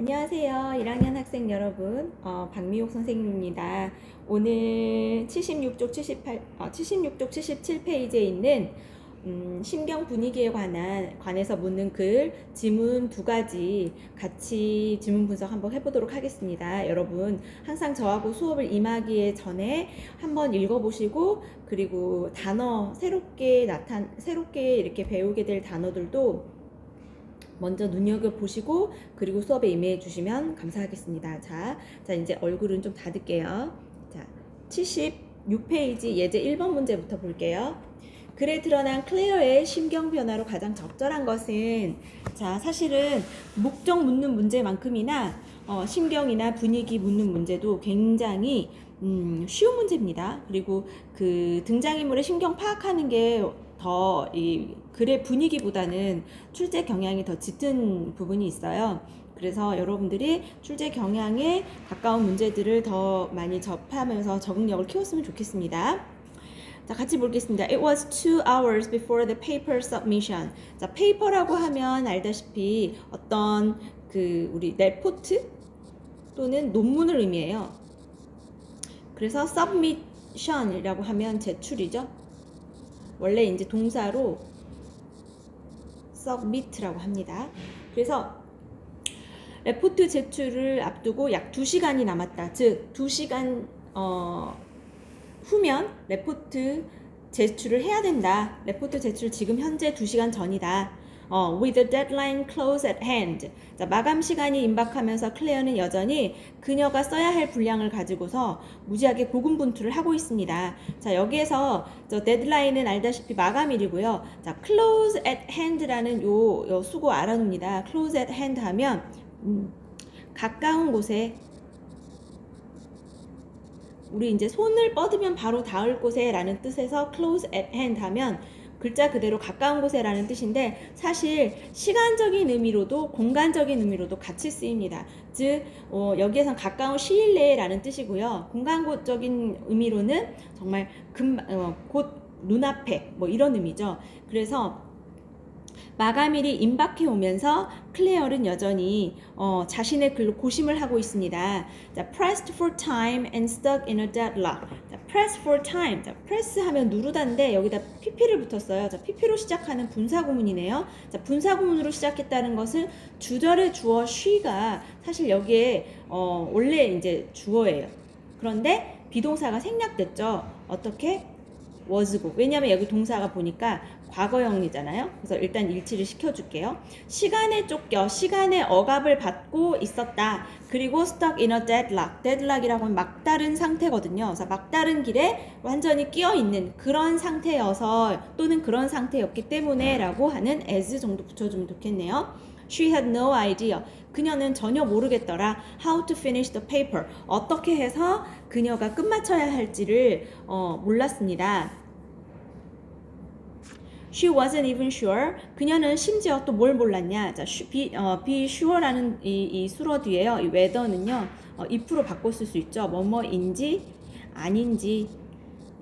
안녕하세요. 1학년 학생 여러분. 박미옥 선생님입니다. 오늘 76쪽 77페이지에 있는 신경 분위기에 관해서 묻는 글 지문 두 가지 같이 지문 분석 한번 해보도록 하겠습니다. 여러분 항상 저하고 수업을 임하기 전에 한번 읽어보시고, 그리고 단어 새롭게 이렇게 배우게 될 단어들도 먼저 눈여겨보시고 그리고 수업에 임해 주시면 감사하겠습니다. 자, 이제 얼굴은 좀 닫을게요. 자, 76페이지 예제 1번 문제부터 볼게요. 글에 드러난 클레어의 심경 변화로 가장 적절한 것은, 자, 사실은 목적 묻는 문제만큼이나 심경이나 분위기 묻는 문제도 굉장히 쉬운 문제입니다. 그리고 그 등장인물의 심경 파악하는 게 더 이 글의 분위기보다는 출제 경향이 더 짙은 부분이 있어요. 그래서 여러분들이 출제 경향에 가까운 문제들을 더 많이 접하면서 적응력을 키웠으면 좋겠습니다. 자, 같이 보겠습니다. It was 2 hours before the paper submission. 자, 페이퍼라고 하면 알다시피 어떤 우리 레포트 또는 논문을 의미해요. 그래서 submission이라고 하면 제출이죠. 원래 이제 동사로 submit라고 합니다. 그래서 레포트 제출을 앞두고 약 2시간이 남았다. 즉 2시간 후면 레포트 제출을 해야 된다. 레포트 제출 지금 현재 2시간 전이다. With the deadline close at hand. 자, 마감 시간이 임박하면서 클레어는 여전히 그녀가 써야 할 분량을 가지고서 무지하게 고군분투를 하고 있습니다. 자, 여기에서 저 데드라인은 알다시피 마감일이고요. 자, close at hand라는 요 수고 알아둡니다. close at hand 하면 가까운 곳에, 우리 이제 손을 뻗으면 바로 닿을 곳에 라는 뜻에서 close at hand 하면 글자 그대로 가까운 곳에 라는 뜻인데, 사실 시간적인 의미로도 공간적인 의미로도 같이 쓰입니다. 즉 여기에선 가까운 시일 내에 라는 뜻이고요. 공간적인 의미로는 정말 곧 눈앞에 뭐 이런 의미죠. 그래서 마감일이 임박해 오면서 클레어는 여전히 자신의 글로 고심을 하고 있습니다. 자, pressed for time and stuck in a deadlock. 자, press for time. 자, press 하면 누르다인데 여기다 pp를 붙였어요. 자, pp로 시작하는 분사구문이네요. 자, 분사구문으로 시작했다는 것은 주절의 주어 she가 사실 여기에 원래 이제 주어예요. 그런데 비동사가 생략됐죠. 어떻게? was고. 왜냐하면 여기 동사가 보니까 과거형이잖아요. 그래서 일단 일치를 시켜줄게요. 시간에 쫓겨 시간의 억압을 받고 있었다. 그리고 stuck in a deadlock. deadlock이라고 하면 막다른 상태거든요. 그래서 막다른 길에 완전히 끼어있는 그런 상태여서, 또는 그런 상태였기 때문에 라고 하는 as 정도 붙여주면 좋겠네요. She had no idea. 그녀는 전혀 모르겠더라. How to finish the paper. 어떻게 해서 그녀가 끝마쳐야 할지를 몰랐습니다. She wasn't even sure. 그녀는 심지어 또 뭘 몰랐냐. 자, be sure라는 이 수로 뒤에요. 이 whether는요, if로 바꿔 쓸 수 있죠. 뭐뭐인지 아닌지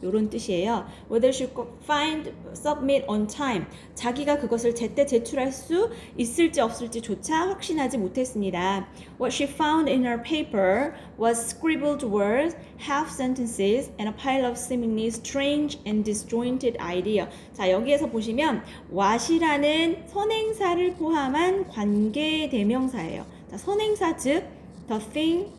요런 뜻이에요. Whether she could submit on time. 자기가 그것을 제때 제출할 수 있을지 없을지조차 확신하지 못했습니다. What she found in her paper was scribbled words, half sentences, and a pile of seemingly strange and disjointed idea. 자, 여기에서 보시면 what이라는 선행사를 포함한 관계 대명사예요. 자, 선행사 즉 the thing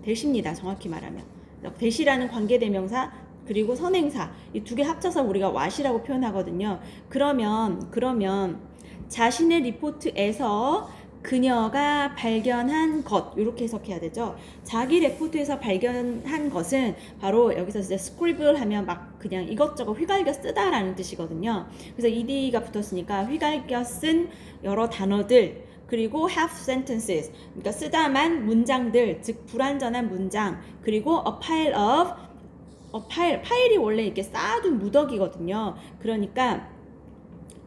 대시입니다. 정확히 말하면. 대시라는 관계대명사 그리고 선행사 이 두 개 합쳐서 우리가 what이라고 표현하거든요. 그러면 자신의 리포트에서 그녀가 발견한 것, 이렇게 해석해야 되죠. 자기 레포트에서 발견한 것은 바로 여기서 이제 scribble 하면 막 그냥 이것저것 휘갈겨 쓰다라는 뜻이거든요. 그래서 ed가 붙었으니까 휘갈겨 쓴 여러 단어들, 그리고 half sentences, 그러니까 쓰다만 문장들, 즉 불완전한 문장, 그리고 a pile of, 파일이 원래 이렇게 쌓아둔 무더기거든요. 그러니까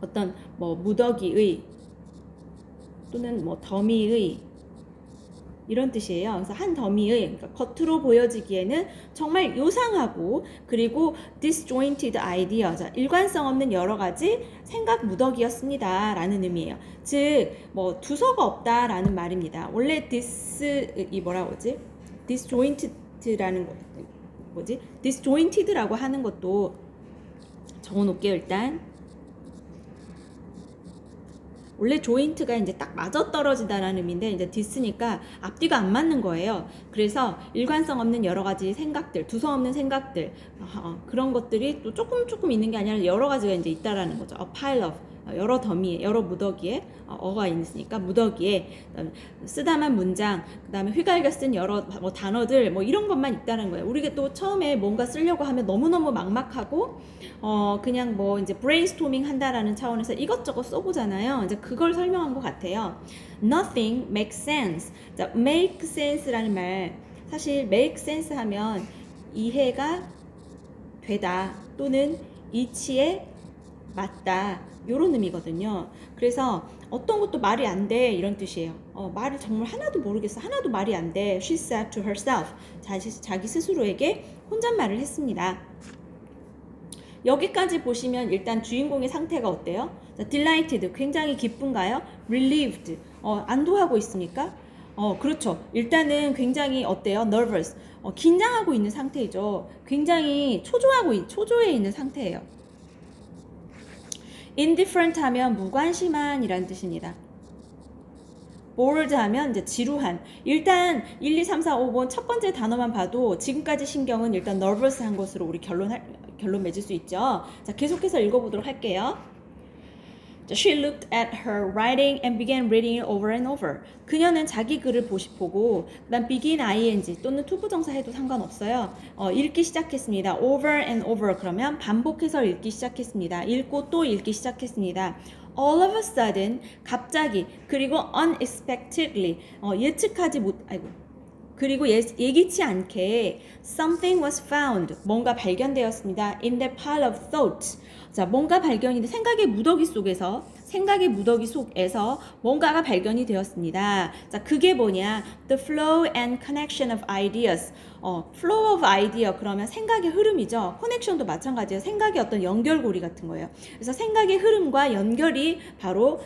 어떤 뭐 무더기의 또는 뭐 더미의 이런 뜻이에요. 그래서 한 더미의, 그러니까 겉으로 보여지기에는 정말 요상하고 그리고 disjointed idea, 자, 일관성 없는 여러 가지 생각 무더기였습니다 라는 의미예요. 즉 뭐 두서가 없다라는 말입니다. 원래 이 뭐라고 하지? disjointed라는 거 뭐지? disjointed라고 하는 것도 적어 놓을게요. 일단 원래 조인트가 이제 딱 맞아떨어지다라는 의미인데 이제 디스니까 앞뒤가 안 맞는 거예요. 그래서 일관성 없는 여러 가지 생각들, 두서 없는 생각들, 그런 것들이 또 조금 있는 게 아니라 여러 가지가 이제 있다라는 거죠. A pile of, 여러 더미에, 여러 무더기에, 어가 있으니까 무더기에, 그다음에 쓰다만 문장, 그다음에 휘갈겨 쓴 여러 뭐 단어들, 뭐 이런 것만 있다는 거예요. 우리가 또 처음에 뭔가 쓰려고 하면 너무너무 막막하고 그냥 뭐 이제 브레인스토밍 한다라는 차원에서 이것저것 써보잖아요. 이제 그걸 설명한 것 같아요. Nothing makes sense. 자, make sense라는 말, 사실 make sense 하면 이해가 되다 또는 이치에 맞다 이런 의미거든요. 그래서 어떤 것도 말이 안 돼 이런 뜻이에요. 말을 정말 하나도 모르겠어, 하나도 말이 안 돼. She said to herself. 자기 스스로에게 혼잣말을 했습니다. 여기까지 보시면 일단 주인공의 상태가 어때요? 자, delighted, 굉장히 기쁜가요? relieved, 안도하고 있습니까? 그렇죠. 일단은 굉장히 어때요? nervous, 긴장하고 있는 상태이죠. 굉장히 초조해 있는 상태예요. indifferent 하면 무관심한 이란 뜻입니다. bored 하면 이제 지루한. 일단 1, 2, 3, 4, 5번 첫 번째 단어만 봐도 지금까지 신경은 일단 nervous 한 것으로 우리 결론 맺을 수 있죠. 자, 계속해서 읽어보도록 할게요. She looked at her writing and began reading it over and over. 그녀는 자기 글을 보고 그다음 begin ing 또는 투부정사 해도 상관없어요. 읽기 시작했습니다. over and over 그러면 반복해서 읽기 시작했습니다. 읽고 또 읽기 시작했습니다. All of a sudden 갑자기 그리고 unexpectedly 그리고 예기치 않게 something was found. 뭔가 발견되었습니다. In that pile of thoughts. 자, 뭔가 발견이 생각의 무더기 속에서 뭔가가 발견이 되었습니다. 자, 그게 뭐냐? The flow and connection of ideas. flow of idea 그러면 생각의 흐름이죠. connection도 마찬가지예요. 생각의 어떤 연결고리 같은 거예요. 그래서 생각의 흐름과 연결이 바로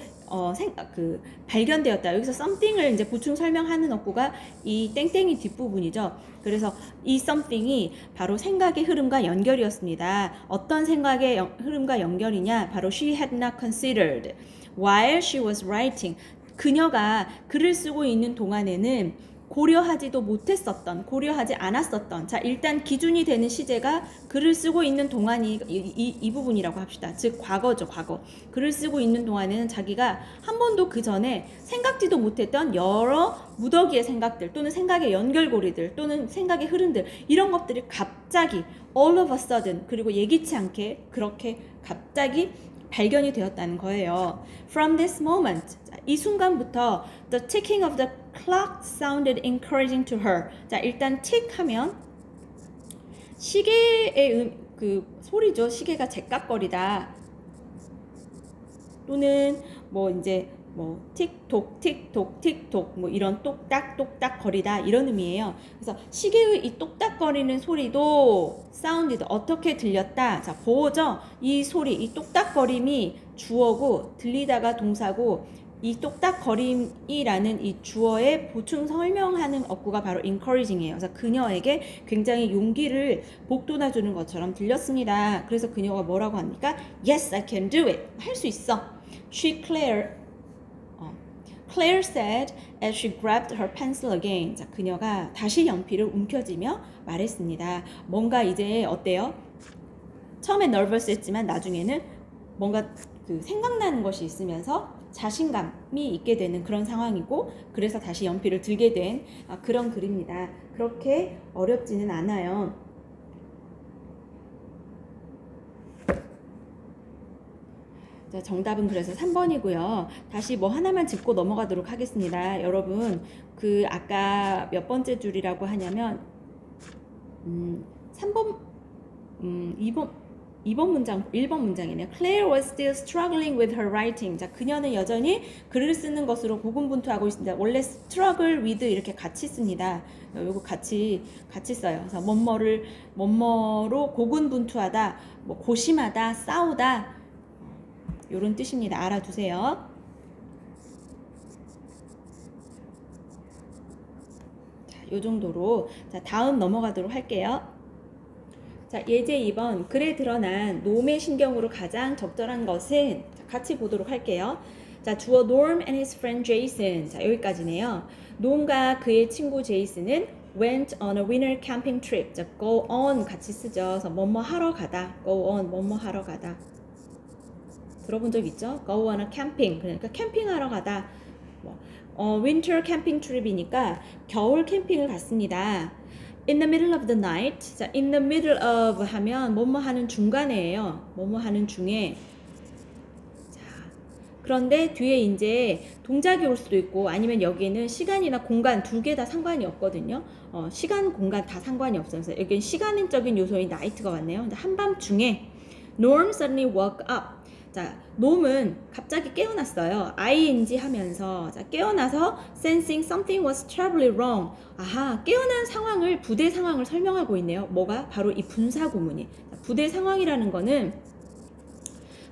발견되었다. 여기서 something을 이제 보충 설명하는 어구가 이 땡땡이 뒷부분이죠. 그래서 이 something이 바로 생각의 흐름과 연결이었습니다. 어떤 생각의 흐름과 연결이냐? 바로 she had not considered while she was writing. 그녀가 글을 쓰고 있는 동안에는 고려하지 않았었던. 자, 일단 기준이 되는 시제가 글을 쓰고 있는 동안이 이 부분이라고 합시다. 즉 과거죠, 과거. 글을 쓰고 있는 동안에는 자기가 한 번도 그 전에 생각지도 못했던 여러 무더기의 생각들 또는 생각의 연결고리들 또는 생각의 흐름들 이런 것들이 갑자기 all of a sudden 그리고 예기치 않게 그렇게 갑자기 발견이 되었다는 거예요. From this moment, 이 순간부터 the ticking of the clock sounded encouraging to her. 자, 일단 tick 하면 시계의 그 소리죠. 시계가 제깍거리다. 또는 뭐 이제 뭐 틱톡 틱톡 틱톡 뭐 이런 똑딱 똑딱 거리다 이런 의미예요. 그래서 시계의 이 똑딱거리는 소리도 사운드도 어떻게 들렸다. 자, 보호죠. 이 소리, 이 똑딱거림이 주어고 들리다가 동사고 이 똑딱거림이라는 이 주어의 보충 설명하는 어구가 바로 encouraging이에요. 그래서 그녀에게 굉장히 용기를 복돋아주는 것처럼 들렸습니다. 그래서 그녀가 뭐라고 합니까? Yes, I can do it. 할 수 있어. Claire said as she grabbed her pencil again. 자, 그녀가 다시 연필을 움켜쥐며 말했습니다. 뭔가 이제 어때요? 처음에 nervous 했지만 나중에는 뭔가 그 생각나는 것이 있으면서 자신감이 있게 되는 그런 상황이고 그래서 다시 연필을 들게 된 그런 글입니다. 그렇게 어렵지는 않아요. 자, 정답은 그래서 3번이고요. 다시 뭐 하나만 짚고 넘어가도록 하겠습니다. 여러분, 그 아까 몇 번째 줄이라고 하냐면 3번 2번 2번 문장, 1번 문장이네요. Claire was still struggling with her writing. 자, 그녀는 여전히 글을 쓰는 것으로 고군분투하고 있습니다. 원래 struggle with 이렇게 같이 씁니다. 요거 같이 써요. 그래서 뭐뭐로 고군분투하다, 뭐 고심하다, 싸우다 요런 뜻입니다. 알아두세요. 자, 요 정도로 자, 다음 넘어가도록 할게요. 자, 예제 2번. 글에 드러난 놈의 신경으로 가장 적절한 것은 자, 같이 보도록 할게요. 자, 주어 Norm and his friend Jason. 자, 여기까지네요. 놈과 그의 친구 제이슨은 went on a winter camping trip. 자, go on 같이 쓰죠. 그래서 뭐뭐 하러 가다. go on 뭐뭐 하러 가다. 들어본 적 있죠? go on a camping. 그러니까 캠핑하러 가다. winter camping trip이니까 겨울 캠핑을 갔습니다. In the middle of the night. 자, in the middle of 하면 뭐뭐 하는 중간에예요. 뭐뭐 하는 중에. 자, 그런데 뒤에 이제 동작이 올 수도 있고 아니면 여기는 시간이나 공간 두 개 다 상관이 없거든요. 시간, 공간 다 상관이 없어요. 그래서 여기는 시간적인 요소인 night가 왔네요. 근데 한밤중에 Norm suddenly woke up. 자, 놈은 갑자기 깨어났어요. ing 하면서 자, 깨어나서 sensing something was terribly wrong. 아하, 깨어난 상황을 부대 상황을 설명하고 있네요. 뭐가? 바로 이 분사 구문이. 자, 부대 상황이라는 거는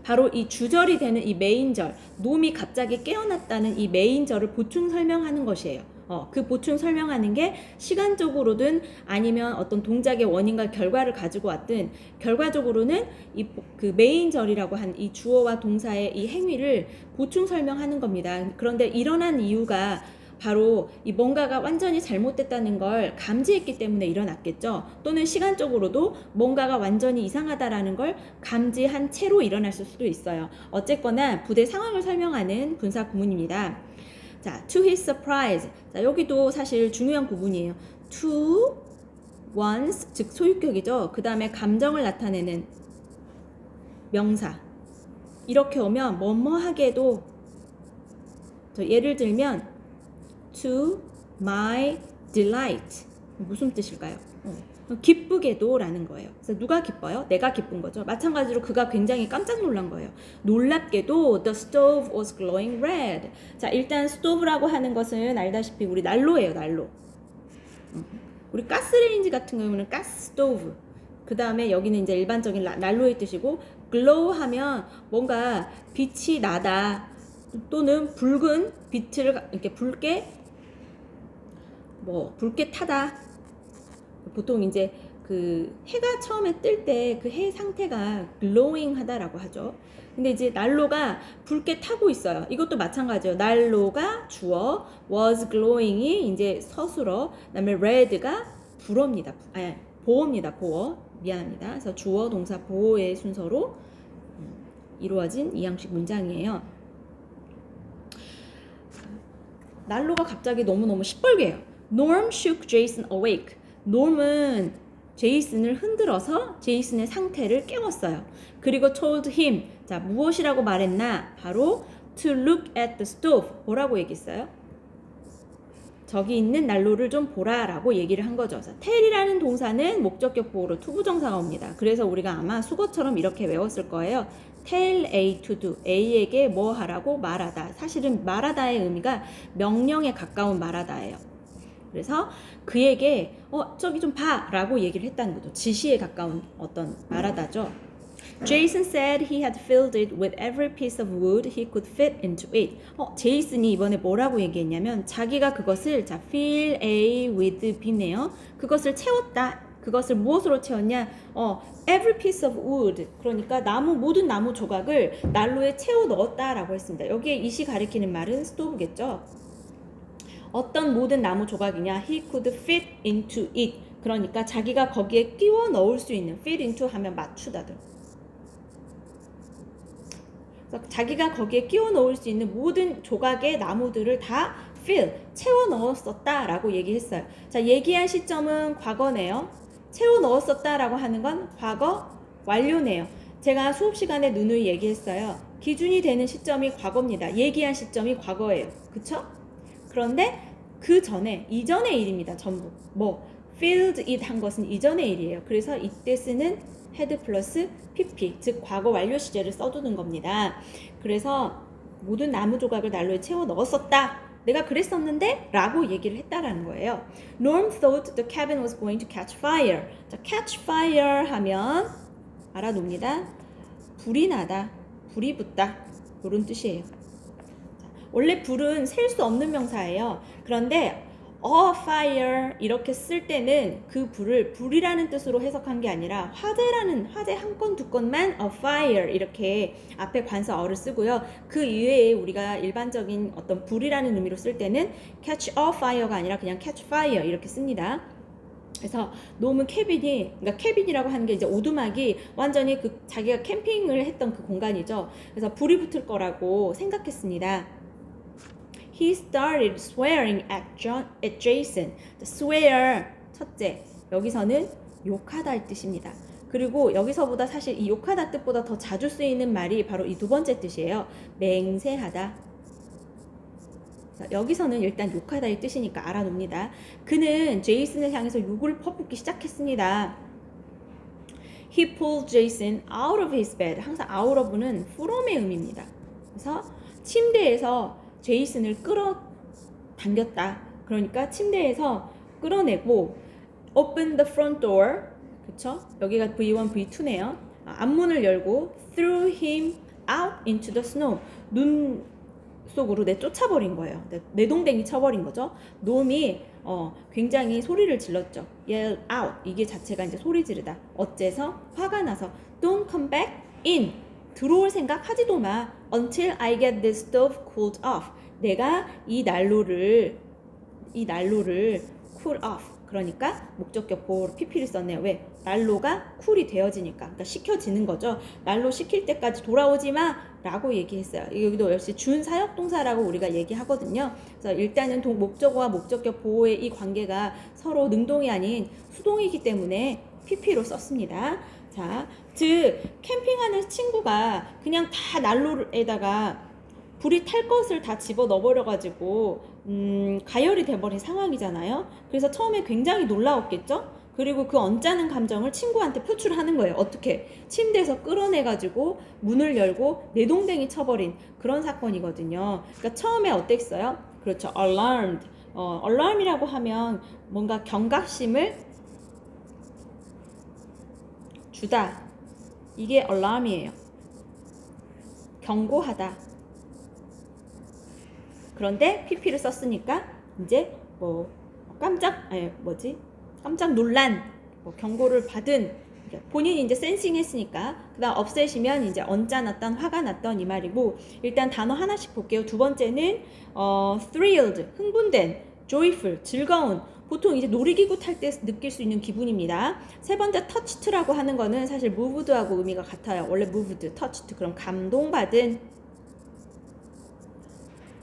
바로 이 주절이 되는 이 메인절, 놈이 갑자기 깨어났다는 이 메인절을 보충 설명하는 것이에요. 그 보충 설명하는 게 시간적으로든 아니면 어떤 동작의 원인과 결과를 가지고 왔든 결과적으로는 그 메인절이라고 한 이 주어와 동사의 이 행위를 보충 설명하는 겁니다. 그런데 일어난 이유가 바로 이 뭔가가 완전히 잘못됐다는 걸 감지했기 때문에 일어났겠죠. 또는 시간적으로도 뭔가가 완전히 이상하다라는 걸 감지한 채로 일어났을 수도 있어요. 어쨌거나 부대 상황을 설명하는 분사 구문입니다. 자, to his surprise. 자, 여기도 사실 중요한 구문이에요. to, once, 즉 소유격이죠. 그 다음에 감정을 나타내는 명사. 이렇게 오면 뭐뭐하게도 예를 들면 to my delight. 무슨 뜻일까요? 기쁘게도 라는 거예요. 그래서 누가 기뻐요? 내가 기쁜 거죠. 마찬가지로 그가 굉장히 깜짝 놀란 거예요. 놀랍게도 the stove was glowing red. 자, 일단 stove라고 하는 것은 알다시피 우리 난로예요. 난로. 우리 가스레인지 같은 경우는 가스 스토브. 그 다음에 여기는 이제 일반적인 난로의 뜻이고 glow 하면 뭔가 빛이 나다 또는 붉은 빛을 이렇게 붉게 타다. 보통 이제 그 해가 처음에 뜰 때 그 해 상태가 glowing 하다라고 하죠. 근데 이제 난로가 붉게 타고 있어요. 이것도 마찬가지예요. 난로가 주어, was glowing이 이제 서술어, 그다음에 red가 불어입니다. 보어입니다. 보어. 미안합니다. 그래서 주어, 동사, 보어의 순서로 이루어진 이 양식 문장이에요. 난로가 갑자기 너무너무 시뻘개요. Norm shook Jason awake. 놈은 제이슨을 흔들어서 제이슨의 상태를 깨웠어요. 그리고 told him. 자, 무엇이라고 말했나? 바로 to look at the stove. 뭐라고 얘기했어요? 저기 있는 난로를 좀 보라라고 얘기를 한 거죠. tell이라는 동사는 목적격 보호로 투부정사가 옵니다. 그래서 우리가 아마 수거처럼 이렇게 외웠을 거예요. tell A to do. A에게 뭐 하라고 말하다. 사실은 말하다의 의미가 명령에 가까운 말하다예요. 그래서 그에게 저기 좀 봐 라고 얘기를 했다는 거죠. 지시에 가까운 어떤 말하다죠. Jason said he had filled it with every piece of wood he could fit into it. 제이슨이 이번에 뭐라고 얘기했냐면 자기가 그것을 fill A with B네요. 그것을 채웠다. 그것을 무엇으로 채웠냐? every piece of wood. 그러니까 모든 나무 조각을 난로에 채워 넣었다라고 했습니다. 여기에 이시 가리키는 말은 스토브겠죠. 어떤 모든 나무 조각이냐? He could fit into it. 그러니까 자기가 거기에 끼워 넣을 수 있는 fit into 하면 맞추다들. 자기가 거기에 끼워 넣을 수 있는 모든 조각의 나무들을 다 fill, 채워 넣었었다라고 얘기했어요. 자, 얘기한 시점은 과거네요. 채워 넣었었다라고 하는 건 과거 완료네요. 제가 수업 시간에 누누이 얘기했어요. 기준이 되는 시점이 과거입니다. 얘기한 시점이 과거예요. 그쵸? 그런데 그 전에, 이전의 일입니다. 전부. filled it 한 것은 이전의 일이에요. 그래서 이때 쓰는 had 플러스 pp, 즉 과거 완료 시제를 써두는 겁니다. 그래서 모든 나무 조각을 난로에 채워 넣었었다. 내가 그랬었는데 라고 얘기를 했다라는 거예요. Norm thought the cabin was going to catch fire. 자, catch fire 하면 알아둡니다. 불이 나다, 불이 붙다 이런 뜻이에요. 자, 원래 불은 셀 수 없는 명사예요. 그런데 a fire 이렇게 쓸 때는 그 불을 불이라는 뜻으로 해석한 게 아니라 화재 한 건 두 건만 a fire 이렇게 앞에 관사 어를 쓰고요. 그 이외에 우리가 일반적인 어떤 불이라는 의미로 쓸 때는 catch a fire가 아니라 그냥 catch fire 이렇게 씁니다. 그래서 놈은 그러니까 캐빈이라고 하는 게 이제 오두막이 완전히 그 자기가 캠핑을 했던 그 공간이죠. 그래서 불이 붙을 거라고 생각했습니다. He started swearing at Jason. swear 첫째, 여기서는 욕하다 할 뜻입니다. 그리고 여기서보다 사실 이 욕하다 뜻보다 더 자주 쓰이는 말이 바로 이 두 번째 뜻이에요. 맹세하다. 여기서는 일단 욕하다의 뜻이니까 알아놉니다. 그는 제이슨을 향해서 욕을 퍼붓기 시작했습니다. He pulled Jason out of his bed. 항상 out of는 from의 의미입니다. 그래서 침대에서 제이슨을 끌어당겼다. 그러니까 침대에서 끌어내고 open the front door. 그쵸? 여기가 V1, V2네요. 앞문을 열고 threw him out into the snow. 눈 속으로 내쫓아버린 거예요. 내동댕이 쳐버린 거죠. 놈이 굉장히 소리를 질렀죠. yell out. 이게 자체가 이제 소리 지르다. 어째서? 화가 나서 don't come back in. 들어올 생각 하지도 마. until I get this stove cooled off. 내가 이 난로를 cool off. 그러니까 목적격 보호로 pp를 썼네요. 왜? 난로가 쿨이 되어지니까. 그러니까 식혀지는 거죠. 난로 식힐 때까지 돌아오지 마 라고 얘기했어요. 여기도 역시 준사역동사라고 우리가 얘기하거든요. 그래서 일단은 목적어와 목적격 보호의 이 관계가 서로 능동이 아닌 수동이기 때문에 pp로 썼습니다. 자, 즉 캠핑하는 친구가 그냥 다 난로에다가 불이 탈 것을 다 집어 넣어버려가지고 가열이 돼버린 상황이잖아요. 그래서 처음에 굉장히 놀라웠겠죠? 그리고 그 언짢은 감정을 친구한테 표출하는 거예요. 어떻게? 침대에서 끌어내가지고 문을 열고 내동댕이 쳐버린 그런 사건이거든요. 그러니까 처음에 어땠어요? 그렇죠. alarmed. alarm이라고 하면 뭔가 경각심을 주다. 이게 alarm이에요. 경고하다. 그런데 pp를 썼으니까 이제 깜짝 놀란 경고를 받은 본인이 이제 센싱 했으니까 그다음 업셋이면 이제 언짢았던 화가 났던 이 말이고 일단 단어 하나씩 볼게요. 두 번째는 thrilled 흥분된 joyful 즐거운 보통 이제 놀이기구 탈 때 느낄 수 있는 기분입니다. 세 번째 touched라고 하는 거는 사실 moved하고 의미가 같아요. 원래 moved, touched 그럼 감동받은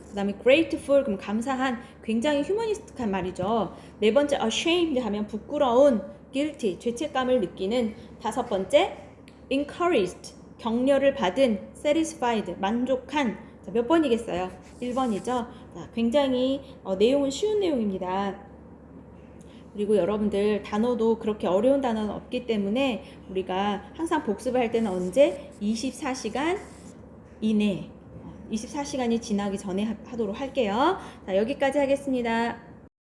그 다음에 grateful 그럼 감사한 굉장히 휴머니스틱한 말이죠. 네 번째 ashamed 하면 부끄러운 guilty 죄책감을 느끼는 다섯 번째 encouraged 격려를 받은 satisfied 만족한 자, 몇 번이겠어요? 1번이죠. 자, 굉장히 내용은 쉬운 내용입니다. 그리고 여러분들 단어도 그렇게 어려운 단어는 없기 때문에 우리가 항상 복습을 할 때는 언제? 24시간 이내 24시간이 지나기 전에 하도록 할게요. 자, 여기까지 하겠습니다.